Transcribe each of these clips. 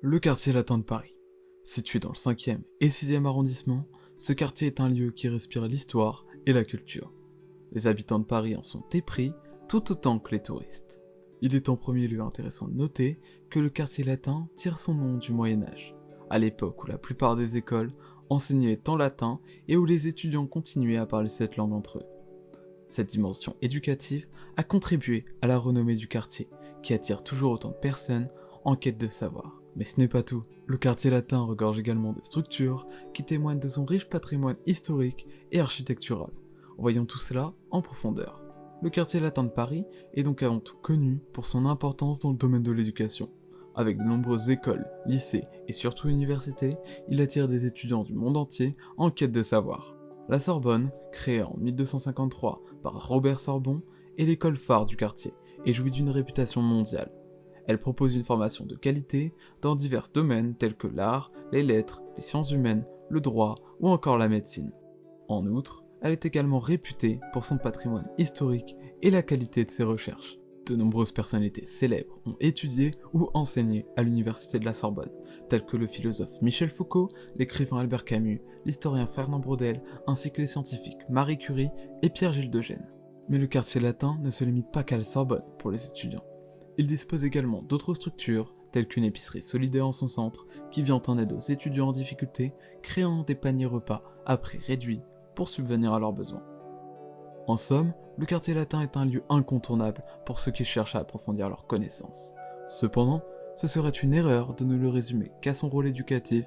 Le quartier latin de Paris. Situé dans le 5e et 6e arrondissement, ce quartier est un lieu qui respire l'histoire et la culture. Les habitants de Paris en sont épris tout autant que les touristes. Il est en premier lieu intéressant de noter que le quartier latin tire son nom du Moyen-Âge, à l'époque où la plupart des écoles enseignaient en latin et où les étudiants continuaient à parler cette langue entre eux. Cette dimension éducative a contribué à la renommée du quartier, qui attire toujours autant de personnes en quête de savoir. Mais ce n'est pas tout. Le quartier latin regorge également de structures qui témoignent de son riche patrimoine historique et architectural. Voyons tout cela en profondeur. Le quartier latin de Paris est donc avant tout connu pour son importance dans le domaine de l'éducation. Avec de nombreuses écoles, lycées et surtout universités, il attire des étudiants du monde entier en quête de savoir. La Sorbonne, créée en 1253 par Robert Sorbon, est l'école phare du quartier et jouit d'une réputation mondiale. Elle propose une formation de qualité dans divers domaines tels que l'art, les lettres, les sciences humaines, le droit ou encore la médecine. En outre, elle est également réputée pour son patrimoine historique et la qualité de ses recherches. De nombreuses personnalités célèbres ont étudié ou enseigné à l'université de la Sorbonne, tels que le philosophe Michel Foucault, l'écrivain Albert Camus, l'historien Fernand Braudel, ainsi que les scientifiques Marie Curie et Pierre-Gilles de Gennes. Mais le quartier latin ne se limite pas qu'à la Sorbonne pour les étudiants. Il dispose également d'autres structures, telles qu'une épicerie solidaire en son centre, qui vient en aide aux étudiants en difficulté, créant des paniers repas à prix réduit pour subvenir à leurs besoins. En somme, le quartier latin est un lieu incontournable pour ceux qui cherchent à approfondir leurs connaissances. Cependant, ce serait une erreur de ne le résumer qu'à son rôle éducatif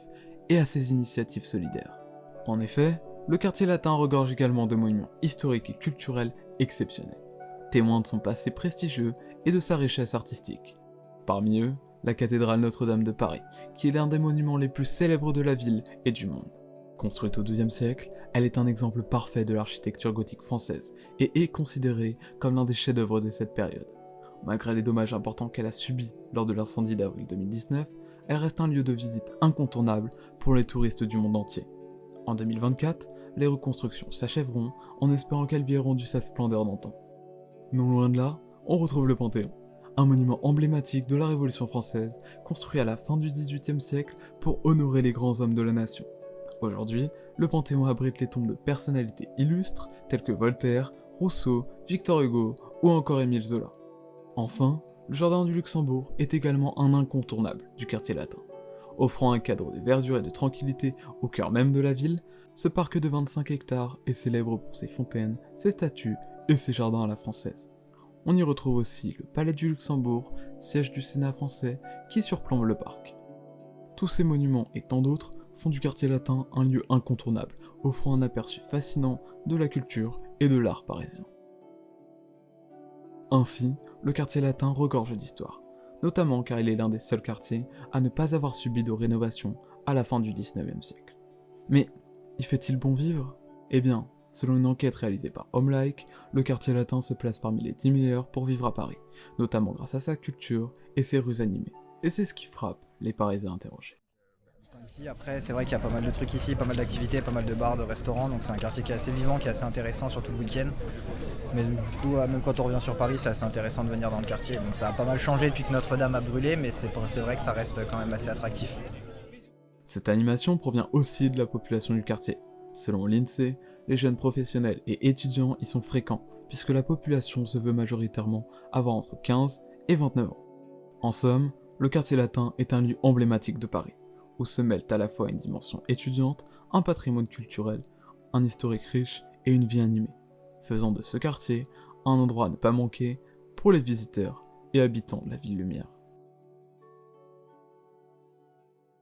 et à ses initiatives solidaires. En effet, le quartier latin regorge également de monuments historiques et culturels exceptionnels, témoins de son passé prestigieux et de sa richesse artistique. Parmi eux, la cathédrale Notre-Dame de Paris, qui est l'un des monuments les plus célèbres de la ville et du monde. Construite au XIIe siècle, elle est un exemple parfait de l'architecture gothique française et est considérée comme l'un des chefs-d'œuvre de cette période. Malgré les dommages importants qu'elle a subis lors de l'incendie d'avril 2019, elle reste un lieu de visite incontournable pour les touristes du monde entier. En 2024, les reconstructions s'achèveront en espérant qu'elle lui ait rendu sa splendeur d'antan. Non loin de là, on retrouve le Panthéon, un monument emblématique de la Révolution française, construit à la fin du XVIIIe siècle pour honorer les grands hommes de la nation. Aujourd'hui, le Panthéon abrite les tombes de personnalités illustres telles que Voltaire, Rousseau, Victor Hugo ou encore Émile Zola. Enfin, le Jardin du Luxembourg est également un incontournable du quartier latin. Offrant un cadre de verdure et de tranquillité au cœur même de la ville, ce parc de 25 hectares est célèbre pour ses fontaines, ses statues et ses jardins à la française. On y retrouve aussi le Palais du Luxembourg, siège du Sénat français, qui surplombe le parc. Tous ces monuments et tant d'autres font du quartier latin un lieu incontournable, offrant un aperçu fascinant de la culture et de l'art parisien. Ainsi, le quartier latin regorge d'histoire, notamment car il est l'un des seuls quartiers à ne pas avoir subi de rénovation à la fin du XIXe siècle. Mais, y fait-il bon vivre ? Eh bien, selon une enquête réalisée par HomeLike, le quartier latin se place parmi les 10 meilleurs pour vivre à Paris, notamment grâce à sa culture et ses rues animées. Et c'est ce qui frappe les Parisiens interrogés. Ici, après, c'est vrai qu'il y a pas mal de trucs ici, pas mal d'activités, pas mal de bars, de restaurants, donc c'est un quartier qui est assez vivant, qui est assez intéressant, surtout le week-end. Mais du coup, même quand on revient sur Paris, c'est assez intéressant de venir dans le quartier. Donc ça a pas mal changé depuis que Notre-Dame a brûlé, mais c'est vrai que ça reste quand même assez attractif. Cette animation provient aussi de la population du quartier. Selon l'INSEE, les jeunes professionnels et étudiants y sont fréquents, puisque la population se veut majoritairement avoir entre 15 et 29 ans. En somme, le quartier latin est un lieu emblématique de Paris, où se mêlent à la fois une dimension étudiante, un patrimoine culturel, un historique riche et une vie animée, faisant de ce quartier un endroit à ne pas manquer pour les visiteurs et habitants de la ville lumière.